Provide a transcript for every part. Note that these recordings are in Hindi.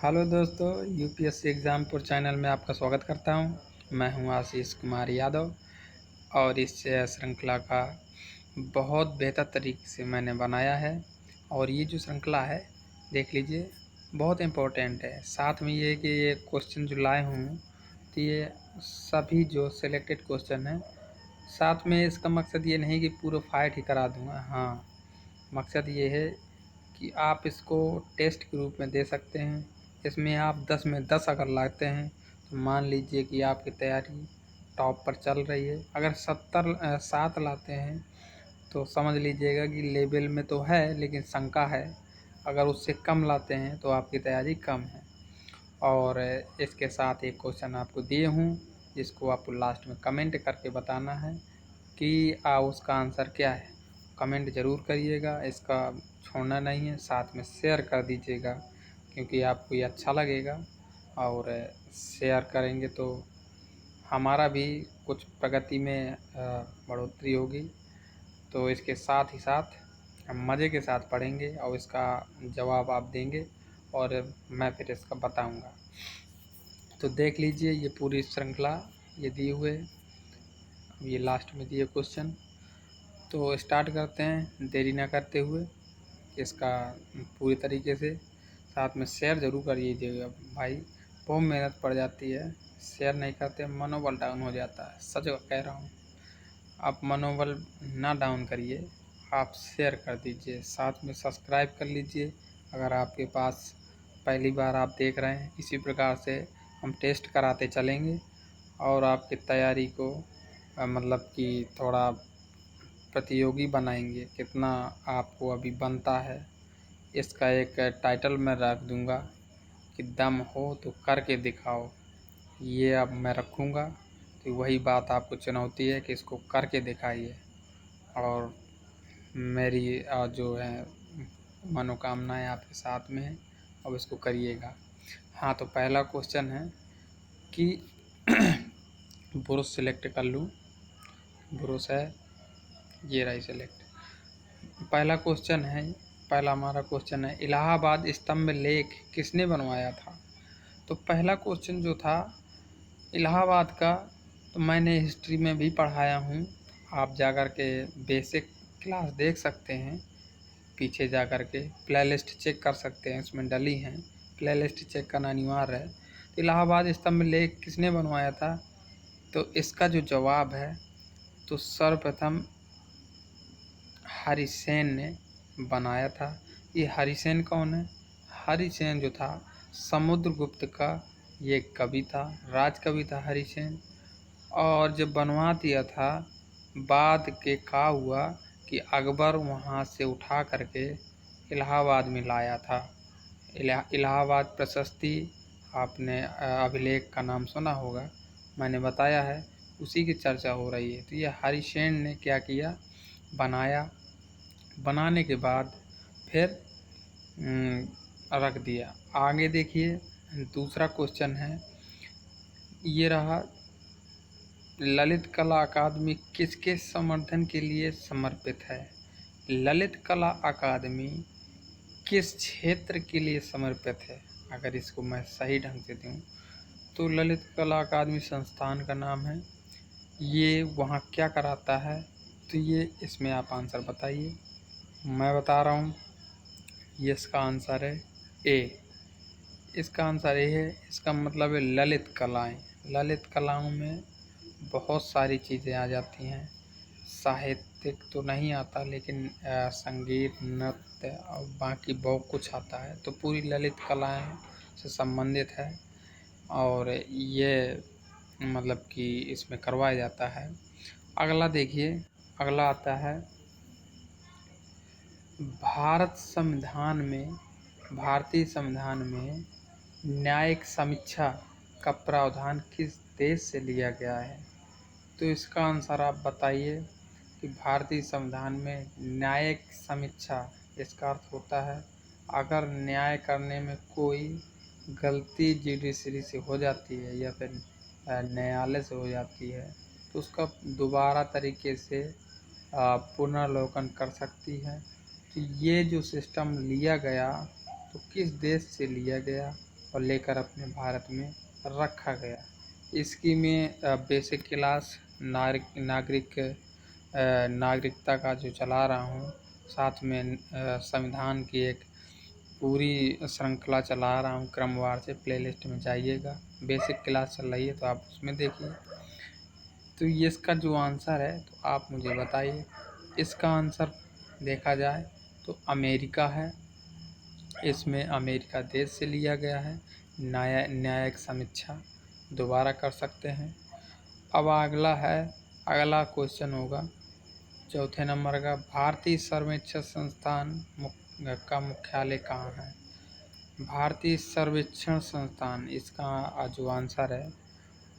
हेलो दोस्तों, यूपीएससी एग्ज़ामपुर चैनल में आपका स्वागत करता हूं। मैं हूं आशीष कुमार यादव और इस श्रृंखला का बहुत बेहतर तरीके से मैंने बनाया है। और ये जो श्रृंखला है देख लीजिए, बहुत इम्पोर्टेंट है। साथ में ये कि ये क्वेश्चन जो लाए हूँ तो ये सभी जो सिलेक्टेड क्वेश्चन हैं। साथ में इसका मकसद ये नहीं कि पूरा फाइट ही करा दूँगा। हाँ, मकसद ये है कि आप इसको टेस्ट के रूप में दे सकते हैं। इसमें आप 10 में 10 अगर लाते हैं तो मान लीजिए कि आपकी तैयारी टॉप पर चल रही है। अगर 7 लाते हैं तो समझ लीजिएगा कि लेवल में तो है लेकिन शंका है। अगर उससे कम लाते हैं तो आपकी तैयारी कम है। और इसके साथ एक क्वेश्चन आपको दिए हूँ जिसको आपको लास्ट में कमेंट करके बताना है कि उसका आंसर क्या है। कमेंट ज़रूर करिएगा, इसका छोड़ना नहीं है। साथ में शेयर कर दीजिएगा क्योंकि आपको ये अच्छा लगेगा और शेयर करेंगे तो हमारा भी कुछ प्रगति में बढ़ोतरी होगी। तो इसके साथ ही साथ हम मज़े के साथ पढ़ेंगे और इसका जवाब आप देंगे और मैं फिर इसका बताऊंगा। तो देख लीजिए ये पूरी श्रृंखला ये दिए हुए, अब ये लास्ट में दिए क्वेश्चन। तो स्टार्ट करते हैं देरी ना करते हुए इसका पूरी तरीके से। साथ में शेयर ज़रूर करिएगा भाई, बहुत मेहनत पड़ जाती है। शेयर नहीं करते मनोबल डाउन हो जाता है, सच कह रहा हूँ। आप मनोबल ना डाउन करिए, आप शेयर कर दीजिए। साथ में सब्सक्राइब कर लीजिए अगर आपके पास पहली बार आप देख रहे हैं। इसी प्रकार से हम टेस्ट कराते चलेंगे और आपकी तैयारी को मतलब कि थोड़ा प्रतियोगी बनाएंगे। कितना आपको अभी बनता है इसका एक टाइटल मैं रख दूंगा कि दम हो तो करके दिखाओ। ये अब मैं रखूँगा तो वही बात आपको चुनौती है कि इसको करके दिखाइए। और मेरी जो है मनोकामनाएं आपके साथ में है, अब इसको करिएगा। हाँ, तो पहला क्वेश्चन है कि ब्रुश सिलेक्ट कर लूँ। ब्रुश है, ये रही सिलेक्ट। पहला क्वेश्चन है, पहला हमारा क्वेश्चन है इलाहाबाद स्तंभ लेख किसने बनवाया था। तो पहला क्वेश्चन जो था इलाहाबाद का, तो मैंने हिस्ट्री में भी पढ़ाया हूँ। आप जाकर के बेसिक क्लास देख सकते हैं, पीछे जाकर के प्लेलिस्ट चेक कर सकते हैं, उसमें डली हैं। प्लेलिस्ट चेक करना अनिवार्य है। तो इलाहाबाद स्तंभ लेख किसने बनवाया था, तो इसका जो जवाब है तो सर्वप्रथम हरिसेन ने बनाया था। ये हरिसेन कौन है? हरिसेन जो था समुद्रगुप्त का ये कवि था, राजकवि था हरिसेन। और जब बनवा दिया था, बाद के क्या हुआ कि अकबर वहाँ से उठा करके इलाहाबाद में लाया था। इलाहाबाद प्रशस्ति आपने अभिलेख का नाम सुना होगा, मैंने बताया है, उसी की चर्चा हो रही है। तो ये हरिसेन ने क्या किया, बनाया। बनाने के बाद फिर रख दिया। आगे देखिए, दूसरा क्वेश्चन है, ये रहा ललित कला अकादमी किसके समर्थन के लिए समर्पित है। ललित कला अकादमी किस क्षेत्र के लिए समर्पित है। अगर इसको मैं सही ढंग से दूँ तो ललित कला अकादमी संस्थान का नाम है। ये वहाँ क्या कराता है, तो ये इसमें आप आंसर बताइए। मैं बता रहा हूँ, ये इसका आंसर है ए। इसका आंसर ए है। इसका मतलब है ललित कलाएं। ललित कलाओं में बहुत सारी चीज़ें आ जाती हैं। साहित्यिक तो नहीं आता लेकिन संगीत, नृत्य और बाकी बहुत कुछ आता है। तो पूरी ललित कलाएं से संबंधित है और ये मतलब कि इसमें करवाया जाता है। अगला देखिए, अगला आता है भारतीय संविधान में न्यायिक समीक्षा का प्रावधान किस देश से लिया गया है। तो इसका आंसर आप बताइए कि भारतीय संविधान में न्यायिक समीक्षा, इसका अर्थ होता है अगर न्याय करने में कोई गलती जुडिशरी से हो जाती है या फिर न्यायालय से हो जाती है तो उसका दोबारा तरीके से पुनर्लोकन कर सकती है। तो ये जो सिस्टम लिया गया तो किस देश से लिया गया, और लेकर अपने भारत में रखा गया। इसकी मैं बेसिक क्लास नागरिकता का जो चला रहा हूँ, साथ में संविधान की एक पूरी श्रृंखला चला रहा हूँ क्रमवार से। प्लेलिस्ट में जाइएगा, बेसिक क्लास चल रही है तो आप उसमें देखिए। तो ये इसका जो आंसर है तो आप मुझे बताइए। इसका आंसर देखा जाए तो अमेरिका है। इसमें अमेरिका देश से लिया गया है। न्यायिक समीक्षा दोबारा कर सकते हैं। अब अगला क्वेश्चन होगा चौथे नंबर का, भारतीय सर्वेक्षण संस्थान का मुख्यालय कहाँ है? भारतीय सर्वेक्षण संस्थान, इसका जो आंसर है,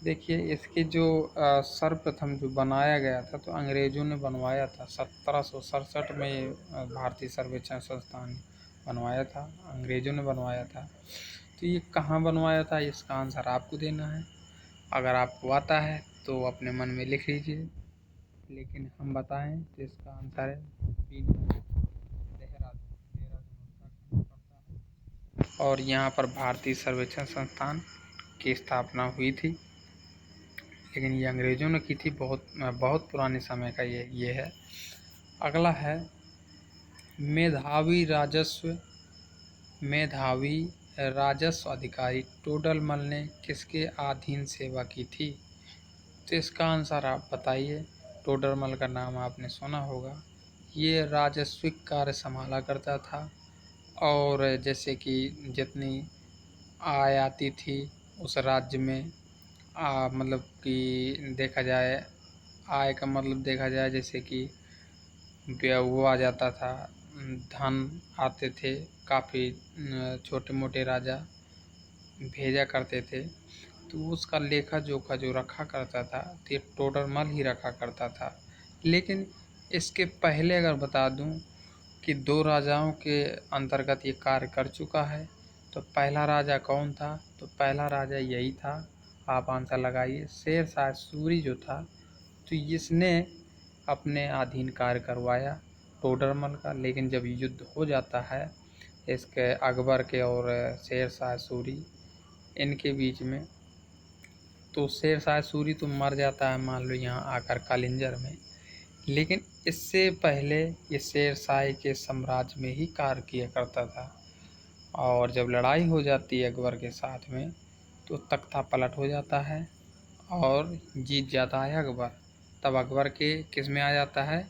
देखिए इसके जो सर्वप्रथम जो बनाया गया था तो अंग्रेज़ों ने बनवाया था 1767 में। भारतीय सर्वेक्षण संस्थान बनवाया था, अंग्रेज़ों ने बनवाया था। तो ये कहाँ बनवाया था, इसका आंसर आपको देना है। अगर आपको आता है तो अपने मन में लिख लीजिए, लेकिन हम बताएं तो इसका आंसर है देहरादून। देहरादून पड़ता है और यहाँ पर भारतीय सर्वेक्षण संस्थान की स्थापना हुई थी, लेकिन ये अंग्रेज़ों ने की थी। बहुत पुराने समय का ये है। अगला है मेधावी राजस्व अधिकारी टोडरमल ने किसके अधीन सेवा की थी? तो इसका आंसर आप बताइए। टोडरमल का नाम आपने सुना होगा। ये राजस्विक कार्य संभाला करता था, और जैसे कि जितनी आय आती थी उस राज्य में, मतलब कि देखा जाए, आय का मतलब देखा जाए जैसे कि वो आ जाता था, धन आते थे काफ़ी, छोटे मोटे राजा भेजा करते थे, तो उसका लेखा जोखा जो रखा करता था तो ये टोडरमल ही रखा करता था। लेकिन इसके पहले अगर बता दूं कि 2 राजाओं के अंतर्गत ये कार्य कर चुका है, तो पहला राजा कौन था? तो पहला राजा यही था, आप आंसर लगाइए, शेरशाह सूरी जो था। तो इसने अपने अधीन कार्य करवाया टोडरमल का। लेकिन जब युद्ध हो जाता है इसके अकबर के और शेरशाह सूरी इनके बीच में, तो शेरशाह सूरी तो मर जाता है, मान लो यहाँ आकर कालिंजर में। लेकिन इससे पहले ये शेरशाह के साम्राज्य में ही कार्य किया करता था, और जब लड़ाई हो जाती है अकबर के साथ में तो तख्ता पलट हो जाता है और जीत जाता है अकबर। तब अकबर के किस में आ जाता है,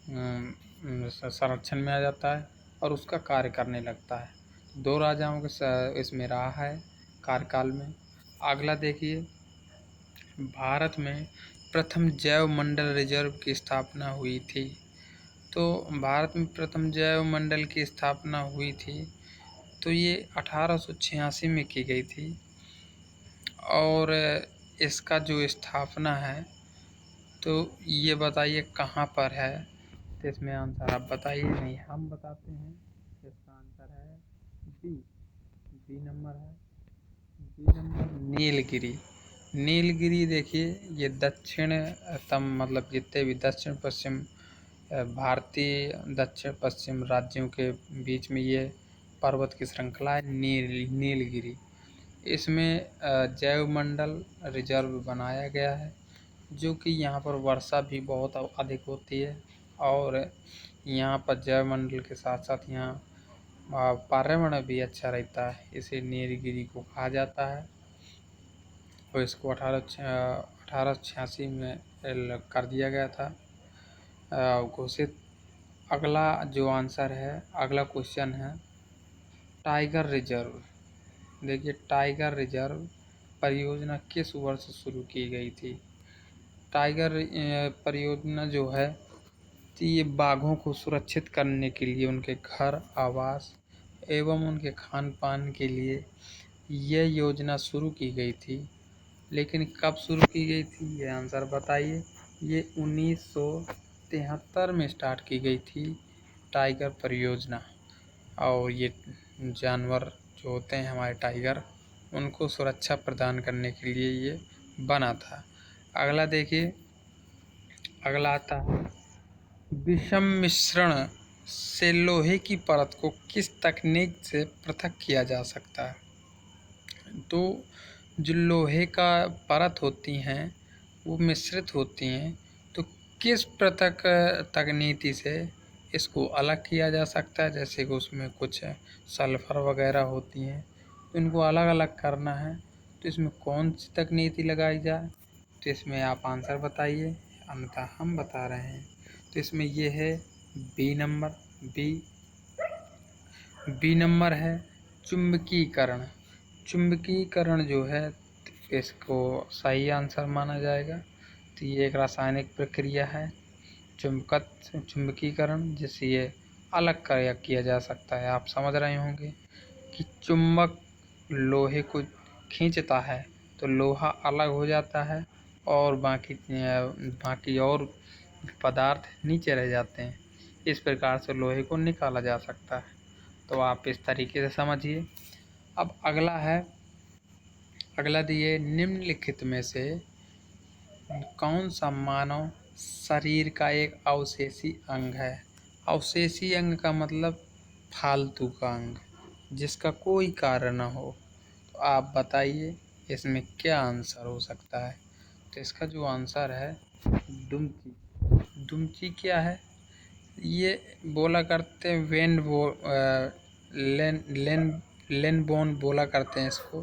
संरक्षण में आ जाता है और उसका कार्य करने लगता है। 2 राजाओं के इसमें रहा है कार्यकाल में। अगला देखिए, भारत में प्रथम जैव मंडल रिजर्व की स्थापना हुई थी। तो भारत में प्रथम जैव मंडल की स्थापना हुई थी तो ये 1886 में की गई थी, और इसका जो स्थापना है तो ये बताइए कहाँ पर है? तो इसमें आंसर आप बताइए, नहीं हम बताते हैं। इसका आंसर है बी नंबर है। B number Nilgiri. नीलगिरी देखिए ये दक्षिणतम, मतलब जितने भी दक्षिण पश्चिम भारतीय दक्षिण पश्चिम राज्यों के बीच में ये पर्वत की श्रृंखला है नीलगिरी। इसमें जैव मंडल रिजर्व बनाया गया है, जो कि यहाँ पर वर्षा भी बहुत अधिक होती है, और यहाँ पर जैव मंडल के साथ साथ यहाँ पर्यावरण भी अच्छा रहता है, इसे नीलगिरी को कहा जाता है। और इसको 1886 में कर दिया गया था घोषित। अगला जो आंसर है, अगला क्वेश्चन है टाइगर रिजर्व। देखिए टाइगर रिजर्व परियोजना किस वर्ष शुरू की गई थी? टाइगर परियोजना जो है तो ये बाघों को सुरक्षित करने के लिए, उनके घर, आवास एवं उनके खान पान के लिए यह योजना शुरू की गई थी। लेकिन कब शुरू की गई थी, ये आंसर बताइए। ये 1973 में स्टार्ट की गई थी टाइगर परियोजना, और ये जानवर जो होते हैं हमारे टाइगर, उनको सुरक्षा प्रदान करने के लिए ये बना था। अगला देखिए, अगला आता है विषम मिश्रण से लोहे की परत को किस तकनीक से पृथक किया जा सकता है? तो जो लोहे का परत होती हैं वो मिश्रित होती हैं, तो किस पृथक तकनीकी से इसको अलग किया जा सकता है। जैसे कि उसमें कुछ सल्फर वगैरह होती हैं, तो इनको अलग अलग करना है, तो इसमें कौन सी तकनीकी लगाई जाए। तो इसमें आप आंसर बताइए, अन्यथा हम बता रहे हैं। तो इसमें ये है बी नंबर। बी नंबर है चुंबकीकरण। चुंबकीकरण जो है इसको सही आंसर माना जाएगा। तो ये एक रासायनिक प्रक्रिया है चुंबकीकरण, जिससे ये अलग किया जा सकता है। आप समझ रहे होंगे कि चुंबक लोहे को खींचता है तो लोहा अलग हो जाता है और बाकी और पदार्थ नीचे रह जाते हैं। इस प्रकार से लोहे को निकाला जा सकता है। तो आप इस तरीके से समझिए। अब अगला दिए, निम्नलिखित में से कौन सा मानव शरीर का एक अवशेषी अंग है। अवशेषी अंग का मतलब फालतू का अंग, जिसका कोई कारण न हो। तो आप बताइए इसमें क्या आंसर हो सकता है। तो इसका जो आंसर है दुमकी। दुमकी क्या है, ये बोला करते हैं लेन बोन बोला करते हैं इसको।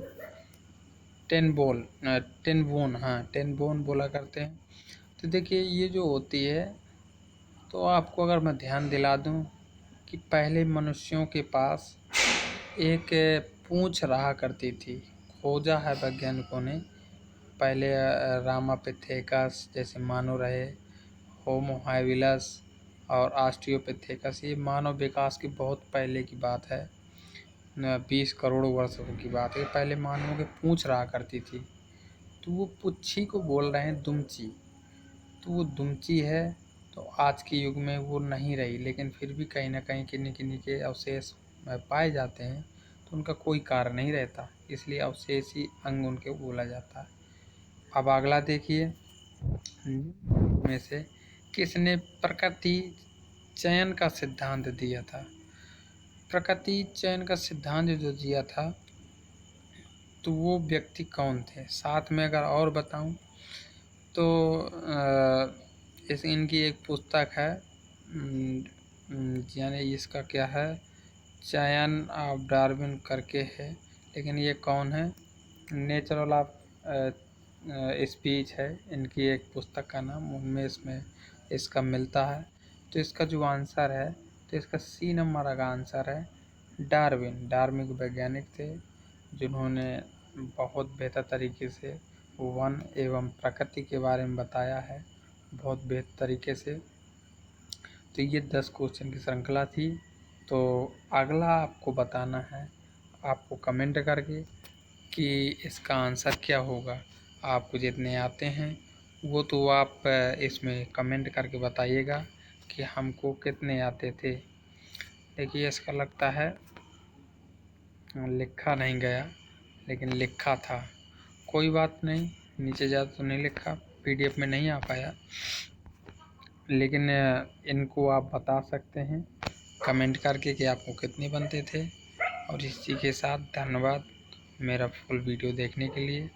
टेन बोन बोला करते हैं। तो देखिए ये जो होती है, तो आपको अगर मैं ध्यान दिला दूं कि पहले मनुष्यों के पास एक पूंछ रहा करती थी। खोजा है वैज्ञानिकों ने। पहले रामापिथेकस जैसे मानव रहे, होमो हैबिलस और ऑस्ट्रियोपिथेकस। ये मानव विकास की बहुत पहले की बात है, 20 करोड़ वर्षों की बात है। पहले मानवों के पूंछ रहा करती थी, तो वो पुच्छी को बोल रहे हैं दुमची। तो वो दुमची है। तो आज के युग में वो नहीं रही, लेकिन फिर भी कहीं ना कहीं किन्हीं किन्हीं के अवशेष पाए जाते हैं, तो उनका कोई कार्य नहीं रहता, इसलिए अवशेषी अंग उनके बोला जाता है। अब अगला देखिए, में से किसने प्रकृति चयन का सिद्धांत दिया था। प्रकृति चयन का सिद्धांत जो दिया था, तो वो व्यक्ति कौन थे। साथ में अगर और बताऊं तो इनकी एक पुस्तक है, यानी इसका क्या है, चयन ऑफ डार्विन करके है। लेकिन ये कौन है, नेचुरल ऑफ स्पीच है इनकी एक पुस्तक का नाम, उनमें इसमें इसका मिलता है। तो इसका जो आंसर है, तो इसका सी नंबर का आंसर है डार्विन। डार्विन वैज्ञानिक थे जिन्होंने बहुत बेहतर तरीके से वन एवं प्रकृति के बारे में बताया है, बहुत बेहतर तरीके से। तो ये 10 क्वेश्चन की श्रृंखला थी। तो अगला आपको बताना है, आपको कमेंट करके, कि इसका आंसर क्या होगा। आपको जितने आते हैं वो तो आप इसमें कमेंट करके बताइएगा कि हमको कितने आते थे। देखिए इसका लगता है लिखा नहीं गया, लेकिन लिखा था। कोई बात नहीं, नीचे ज़्यादा तो नहीं लिखा, PDF में नहीं आ पाया, लेकिन इनको आप बता सकते हैं कमेंट करके कि आपको कितने बनते थे। और इसी के साथ धन्यवाद मेरा फुल वीडियो देखने के लिए।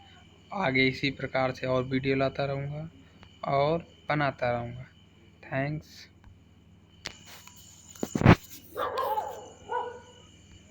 आगे इसी प्रकार से और वीडियो लाता रहूँगा और बनाता रहूँगा। थैंक्स।